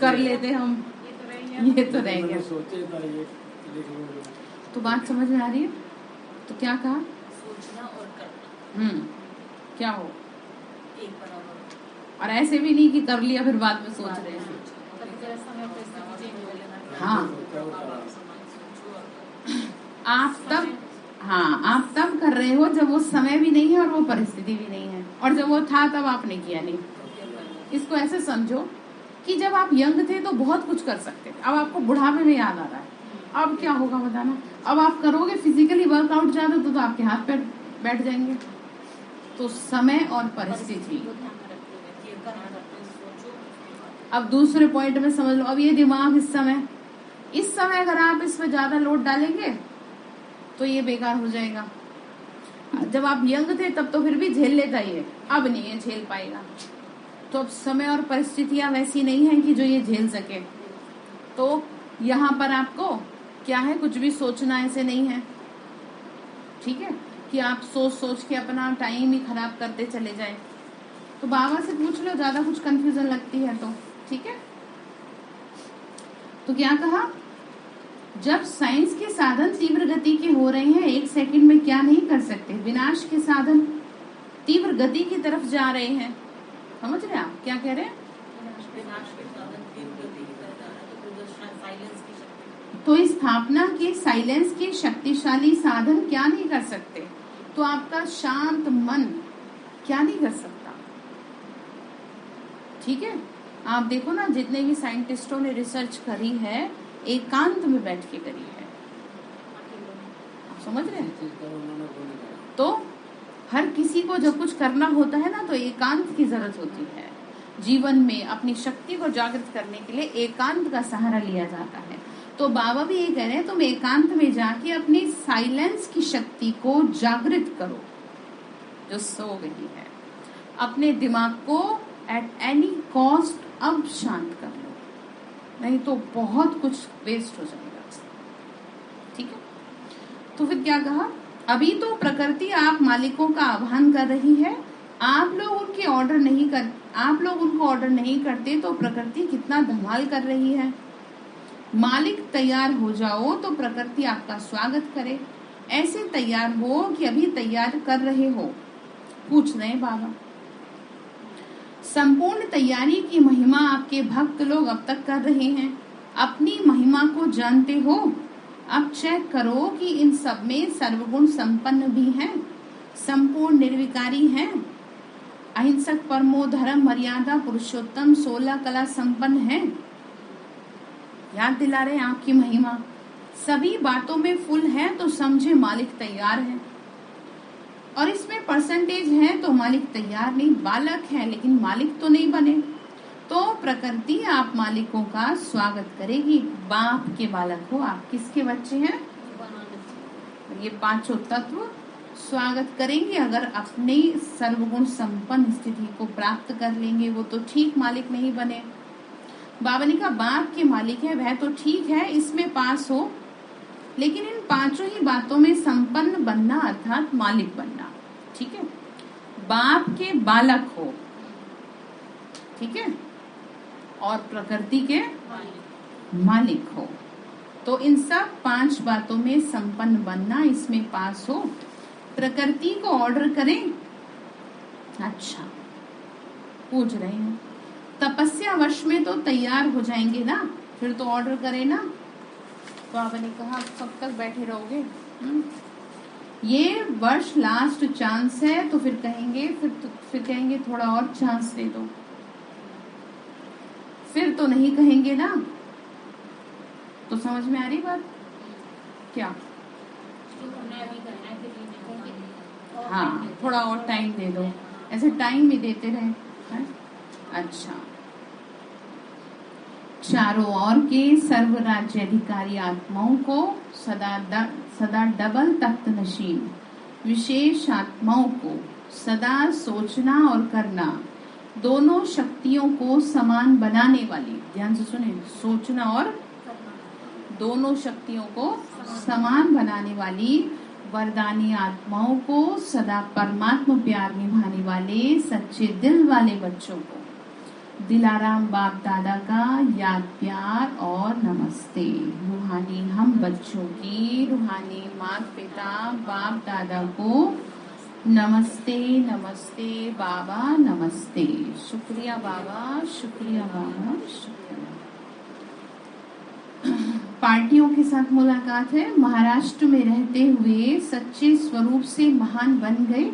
कर लेते हम, ये तो रह गया। तो बात समझ में आ रही है? तो क्या कहा? सोचना और करना क्या हो एक बराबर, और ऐसे भी नहीं कि कर लिया फिर बाद में सोच रहे हैं। हाँ, आप तब कर रहे हो जब वो समय भी नहीं है और वो परिस्थिति भी नहीं है, और जब वो था तब आपने किया नहीं। इसको ऐसे समझो कि जब आप यंग थे तो बहुत कुछ कर सकते थे, अब आपको बुढ़ापे में याद आ रहा है, अब क्या होगा बताना। अब आप करोगे फिजिकली वर्कआउट ज्यादा तो आपके हाथ पैर बैठ जाएंगे। तो समय और परिस्थिति। अब दूसरे पॉइंट में समझ लो, अब ये दिमाग इस समय अगर आप इसमें ज्यादा लोड डालेंगे तो ये बेकार हो जाएगा। जब आप यंग थे तब तो फिर भी झेल लेता ही है, अब नहीं है झेल पाएगा। तो अब समय और परिस्थितियां वैसी नहीं है कि जो ये झेल सके। तो यहाँ पर आपको क्या है, कुछ भी सोचना ऐसे नहीं है, ठीक है, कि आप सोच सोच के अपना टाइम ही खराब करते चले जाए। तो बाबा से पूछ लो, ज्यादा कुछ कंफ्यूजन लगती है तो, ठीक है। तो क्या कहा, जब साइंस के साधन तीव्र गति के हो रहे हैं, 1 सेकंड में क्या नहीं कर सकते, विनाश के साधन तीव्र गति की तरफ जा रहे हैं। समझ रहे हैं आप क्या कह रहे हैं? तो स्थापना के साइलेंस के शक्तिशाली साधन क्या नहीं कर सकते, तो आपका शांत मन क्या नहीं कर सकता, ठीक है। आप देखो ना, जितने भी साइंटिस्टों ने रिसर्च करी है, एकांत में बैठ के करी है। आप समझ रहे हैं? तो हर किसी को जब कुछ करना होता है ना, तो एकांत की जरूरत होती है। जीवन में अपनी शक्ति को जागृत करने के लिए एकांत का सहारा लिया जाता है। तो बाबा भी ये कह रहे हैं, तुम एकांत में जाके अपनी साइलेंस की शक्ति को जागृत करो जो सो गई है। अपने दिमाग को एट एनी कॉस्ट अब शांत कर लो, नहीं तो बहुत कुछ वेस्ट हो जाएगा, ठीक है। तो फिर क्या कहा, अभी तो प्रकृति आप मालिकों का आह्वान कर रही है, आप लोग उनके ऑर्डर नहीं कर, आप लोग उनको ऑर्डर नहीं करते, तो प्रकृति कितना धमाल कर रही है। मालिक तैयार हो जाओ तो प्रकृति आपका स्वागत करे। ऐसे तैयार हो कि अभी तैयार कर रहे हो, पूछ रहे बाबा। संपूर्ण तैयारी की महिमा आपके भक्त लोग अब तक कर रहे हैं। अपनी महिमा को जानते हो, अब चेक करो कि इन सब में सर्वगुण संपन्न भी हैं, संपूर्ण निर्विकारी हैं, अहिंसक, परमो धर्म, मर्यादा, पुरुषोत्तम, 16 कला संपन्न हैं। याद दिला रहे हैं आपकी महिमा, सभी बातों में फुल है, तो समझे मालिक तैयार है। और इसमें परसेंटेज है तो मालिक तैयार नहीं, बालक है लेकिन मालिक तो नहीं बने। तो प्रकृति आप मालिकों का स्वागत करेगी। बाप के बालक हो आप, किसके बच्चे हैं? ये पांचों तत्व स्वागत करेंगे। अगर अपने सर्वगुण संपन्न स्थिति को प्राप्त कर लेंगे, वो तो ठीक, मालिक नहीं बने। बाबा ने कहा बाप के मालिक है, वह तो ठीक है, इसमें पास हो, लेकिन इन पांचों ही बातों में संपन्न बनना अर्थात मालिक बनना, ठीक है। बाप के बालक हो, ठीक है, और प्रकृति के मालिक हो, तो इन सब 5 बातों में संपन्न बनना, इसमें पास हो। प्रकृति को ऑर्डर करें, अच्छा पूछ रहे हैं, तपस्या वर्ष में तो तैयार हो जाएंगे ना, फिर तो ऑर्डर करें ना। तो आपने कहा कब तक बैठे रहोगे, ये वर्ष लास्ट चांस है, तो फिर कहेंगे फिर कहेंगे थोड़ा और चांस दे दो, फिर तो नहीं कहेंगे ना। तो समझ में आ रही बात क्या? हाँ, थोड़ा और टाइम दे दो, ऐसे टाइम भी देते रहे है? अच्छा, चारों ओर के सर्व राज्य अधिकारी आत्माओं को सदा डबल तख्त नशीन विशेष आत्माओं को सदा सोचना और करना, दोनों शक्तियों को समान बनाने वाली, ध्यान से सुने, सोचना और दोनों शक्तियों को समान बनाने वाली वरदानी आत्माओं को सदा परमात्मा प्यार निभाने वाले सच्चे दिल वाले बच्चों को दिलाराम बाप दादा का याद प्यार और नमस्ते। रूहानी हम बच्चों की रूहानी माता पिता बाप दादा को नमस्ते नमस्ते बाबा नमस्ते। शुक्रिया बाबा, शुक्रिया बाबा, शुक्रिया। पार्टियों के साथ मुलाकात है। महाराष्ट्र में रहते हुए सच्चे स्वरूप से महान बन गए,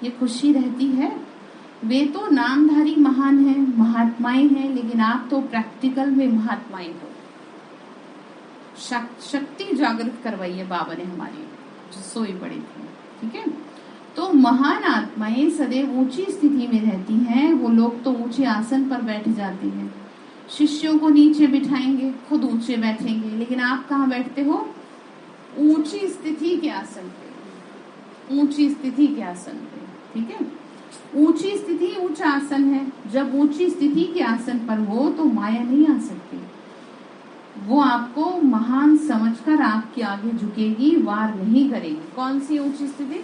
ये खुशी रहती है। वे तो नामधारी महान हैं, महात्माएं हैं, लेकिन आप तो प्रैक्टिकल में महात्माएं हो। शक्ति जागृत करवाई है बाबा ने हमारी, जो सोई पड़ी थी, ठीक है। तो महान आत्माएं सदैव ऊंची स्थिति में रहती हैं। वो लोग तो ऊंचे आसन पर बैठ जाते हैं, शिष्यों को नीचे बिठाएंगे, खुद ऊंचे बैठेंगे, लेकिन आप कहाँ बैठते हो? ऊंची स्थिति के आसन पे, ऊंची स्थिति के आसन पे, ठीक है। ऊंची स्थिति ऊंचा आसन है। जब ऊंची स्थिति के आसन पर हो तो माया नहीं आ सकती। वो आपको महान समझकर आपके आगे झुकेगी, वार नहीं करेगी। कौन सी ऊंची स्थिति?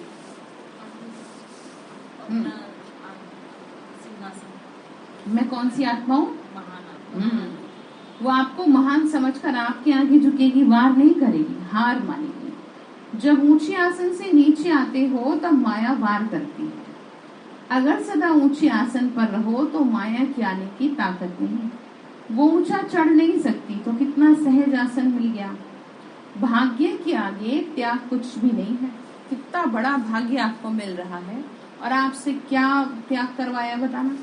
मैं कौन सी आत्मा हूँ? वो आपको महान समझकर आपके आगे झुकेगी, वार नहीं करेगी, हार मानेगी। जब ऊंचे आसन से नीचे आते हो तब माया वार करती है। अगर सदा ऊंचे आसन पर रहो तो माया की आने की ताकत नहीं। वो ऊंचा चढ़ नहीं सकती। तो कितना सहज आसन मिल गया। भाग्य के आगे त्याग कुछ भी नहीं है। कितना बड़ा भाग्य आपको मिल रहा है और आपसे क्या त्याग करवाया बताना?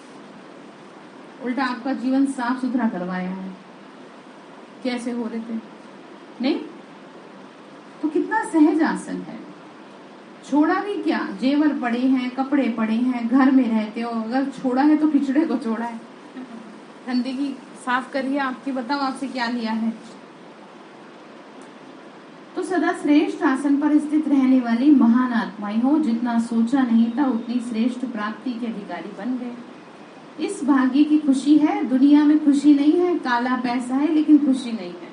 उल्टा आपका जीवन साफ सुथरा करवाया है। कैसे हो रहे थे नहीं? तो कितना सहज आसन है। छोड़ा भी क्या, जेवर पड़े हैं, कपड़े पड़े हैं, घर में रहते हो, अगर छोड़ा है तो पिछड़े को छोड़ा है। गंदगी साफ करिए आपकी, बताओ आपसे क्या लिया है। तो सदा श्रेष्ठ आसन पर स्थित रहने वाली महान आत्माएं हो। जितना सोचा नहीं था उतनी श्रेष्ठ प्राप्ति के अधिकारी बन गए। इस भाग्य की खुशी है। दुनिया में खुशी नहीं है, काला पैसा है लेकिन खुशी नहीं है।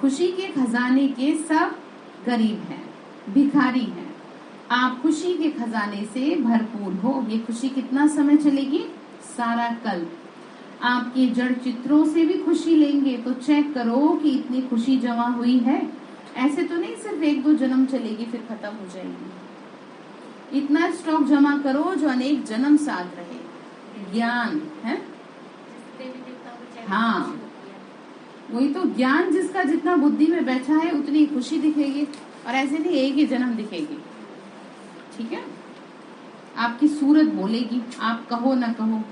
खुशी के खजाने के सब गरीब हैं, भिखारी हैं। आप खुशी के खजाने से भरपूर हो। ये खुशी कितना समय चलेगी? सारा कल। आपके जड़ चित्रों से भी खुशी लेंगे तो चेक करो कि इतनी खुशी जमा हुई है। ऐसे तो नहीं सिर्फ 1-2 जन्म चलेगी फिर खत्म हो जाएगी। इतना स्टॉक जमा करो जो अनेक जन्म साथ रहे। ज्ञान है, हाँ वही तो। ज्ञान जिसका जितना बुद्धि में बैठा है उतनी खुशी दिखेगी, और ऐसे नहीं एक ही जन्म दिखेगी। ठीक है, आपकी सूरत बोलेगी, आप कहो ना कहो।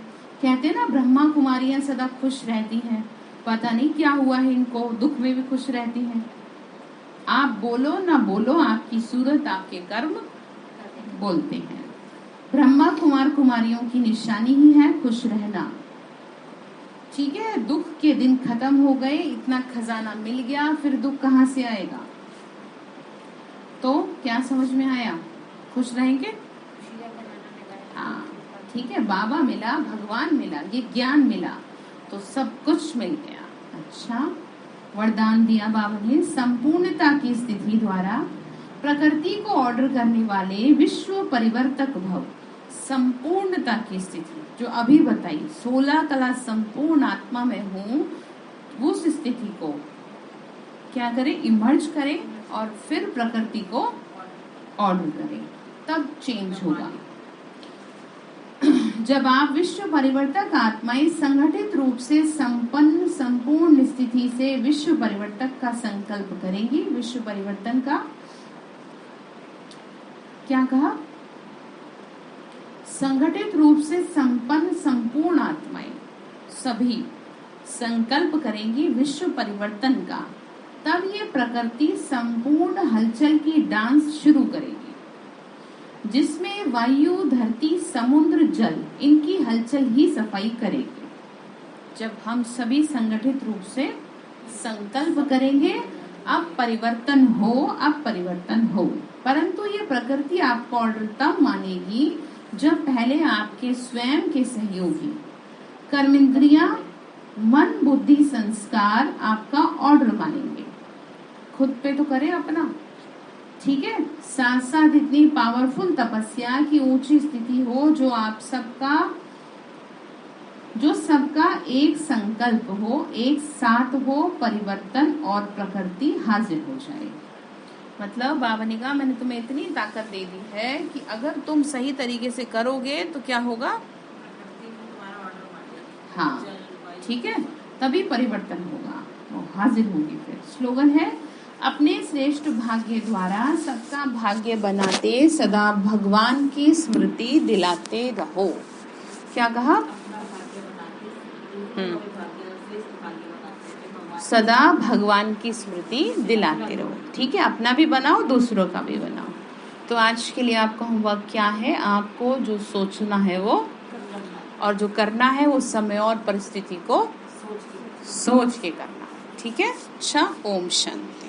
कहते ना ब्रह्मा कुमारियां सदा खुश रहती हैं, पता नहीं क्या हुआ है इनको, दुख में भी खुश रहती हैं। आप बोलो ना बोलो, आपकी सूरत आपके कर्म बोलते हैं। ब्रह्मा कुमार कुमारियों की निशानी ही है खुश रहना। ठीक है, दुख के दिन खत्म हो गए, इतना खजाना मिल गया, फिर दुख कहाँ से आएगा? तो क्या समझ में आया? खुश रहेंगे। हाँ ठीक है, बाबा मिला, भगवान मिला, ये ज्ञान मिला तो सब कुछ मिल गया। अच्छा, वरदान दिया बाबा ने। संपूर्णता की स्थिति द्वारा प्रकृति को ऑर्डर करने वाले विश्व परिवर्तक भव। संपूर्णता की स्थिति जो अभी बताई, 16 कला संपूर्ण आत्मा में हूँ, उस स्थिति को क्या करें? इमर्ज करें और फिर प्रकृति को ऑर्डर करें, तब चेंज होगा। जब आप विश्व परिवर्तक आत्माएं संगठित रूप से संपन्न संपूर्ण स्थिति से विश्व परिवर्तक का संकल्प करेंगी। विश्व परिवर्तन का क्या कहा? संगठित रूप से संपन्न संपूर्ण आत्माएं सभी संकल्प करेंगी विश्व परिवर्तन का, तब ये प्रकृति संपूर्ण हलचल की डांस शुरू करेगी, जिसमें वायु, धरती, समुद्र, जल इनकी हलचल ही सफाई करेगी। जब हम सभी संगठित रूप से संकल्प करेंगे, अब परिवर्तन हो, अब परिवर्तन हो। परंतु ये प्रकृति आपको ऑर्डर तब मानेगी जब पहले आपके स्वयं के सहयोगी कर्मेंद्रियां, मन, बुद्धि, संस्कार आपका ऑर्डर मानेंगे। खुद पे तो करे अपना। ठीक है, साथ साथ इतनी पावरफुल तपस्या की ऊंची स्थिति हो जो आप सबका एक संकल्प हो, एक साथ हो, परिवर्तन और प्रकृति हाजिर हो जाए। मतलब बाबा ने कहा मैंने तुम्हें इतनी ताकत दे दी है कि अगर तुम सही तरीके से करोगे तो क्या होगा? हाँ ठीक है, तभी परिवर्तन होगा, तो हाजिर होगी। फिर स्लोगन है, अपने श्रेष्ठ भाग्य द्वारा सबका भाग्य बनाते सदा भगवान की स्मृति दिलाते रहो। क्या कहा? सदा भगवान की स्मृति दिलाते रहो। ठीक है, अपना भी बनाओ, दूसरों का भी बनाओ। तो आज के लिए आपका होमवर्क क्या है? आपको जो सोचना है वो और जो करना है वो समय और परिस्थिति को सोच के करना। ठीक है, अच्छा, ओम शांति।